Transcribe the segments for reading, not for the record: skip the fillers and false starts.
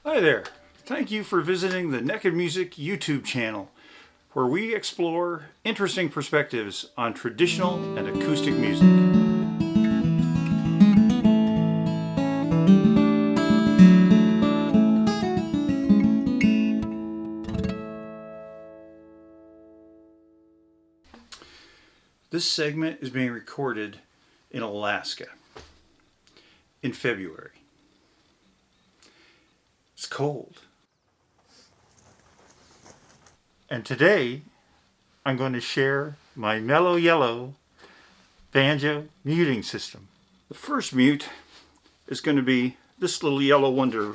Hi there. Thank you for visiting the Naked Music YouTube channel, where we explore interesting perspectives on traditional and acoustic music. This segment is being recorded in Alaska in February. It's cold. And today I'm going to share my Mellow Yellow Banjo muting system. The first mute is going to be this little yellow wonder.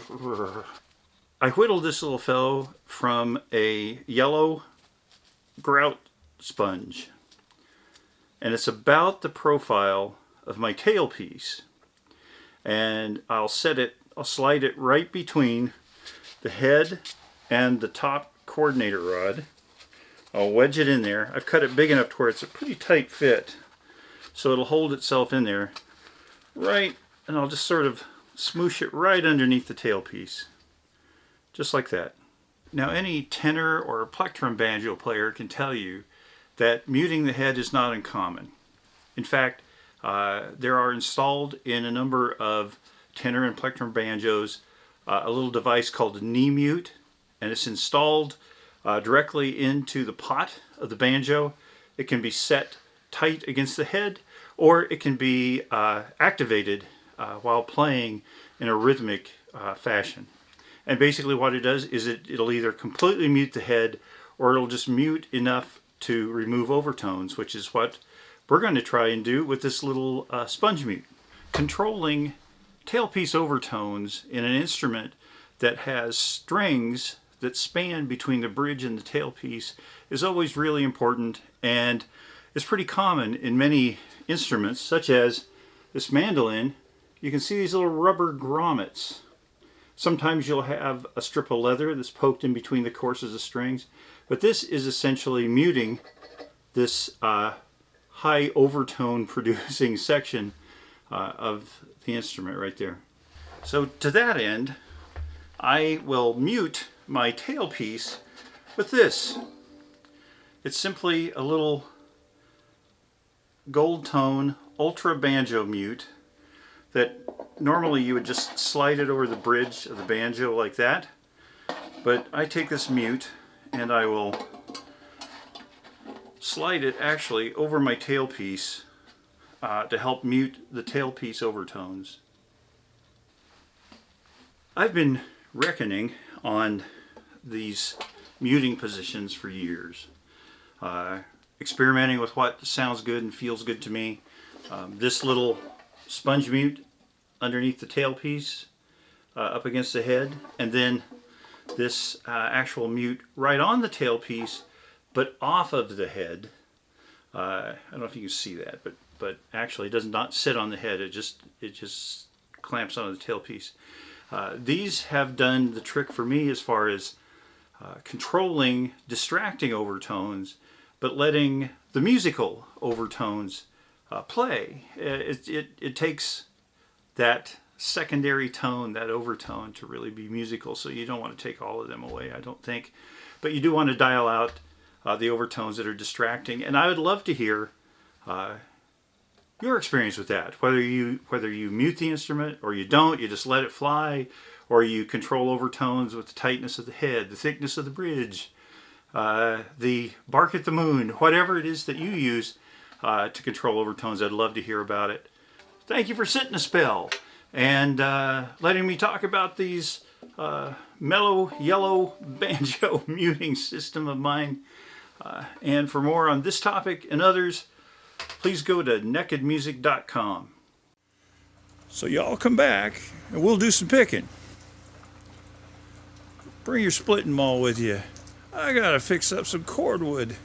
I whittled this little fellow from a yellow grout sponge, and it's about the profile of my tailpiece. And I'll slide it right between the head and the top coordinator rod. I'll wedge it in there. I've cut it big enough to where it's a pretty tight fit, so it'll hold itself in there right, and I'll just sort of smoosh it right underneath the tailpiece, just like that. Now, any tenor or plectrum banjo player can tell you that muting the head is not uncommon. In fact, there are installed in a number of tenor and plectrum banjos a little device called a knee mute, and it's installed directly into the pot of the banjo. It can be set tight against the head, or it can be activated while playing in a rhythmic fashion. And basically what it does is it'll either completely mute the head, or it'll just mute enough to remove overtones, which is what we're going to try and do with this little sponge mute. Controlling tailpiece overtones in an instrument that has strings that span between the bridge and the tailpiece is always really important, and it's pretty common in many instruments, such as this mandolin. You can see these little rubber grommets. Sometimes you'll have a strip of leather that's poked in between the courses of strings, but this is essentially muting this high overtone producing section of the instrument right there. So to that end, I will mute my tailpiece with this. It's simply a little gold tone ultra banjo mute that normally you would just slide it over the bridge of the banjo like that, but I take this mute and I will slide it actually over my tailpiece to help mute the tailpiece overtones. I've been reckoning on these muting positions for years, experimenting with what sounds good and feels good to me. This little sponge mute underneath the tailpiece, up against the head, and then this actual mute right on the tailpiece but off of the head. I don't know if you can see that, but actually it does not sit on the head, it just clamps onto the tailpiece. These have done the trick for me as far as controlling distracting overtones, but letting the musical overtones play. It takes that secondary tone, that overtone, to really be musical, so you don't want to take all of them away, I don't think. But you do want to dial out the overtones that are distracting, and I would love to hear your experience with that. Whether you mute the instrument or you don't, you just let it fly, or you control overtones with the tightness of the head, the thickness of the bridge, the bark at the moon, whatever it is that you use to control overtones. I'd love to hear about it. Thank you for sitting a spell and letting me talk about these mellow yellow banjo muting system of mine. And for more on this topic and others, please go to nakedmusic.com. So y'all come back and we'll do some picking. Bring your splitting maul with you. I gotta fix up some cordwood.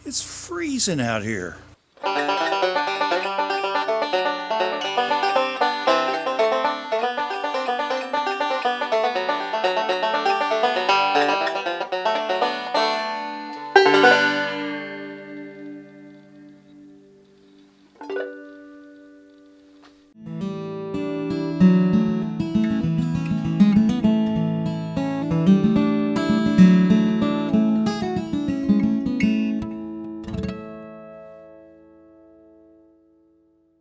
It's freezing out here.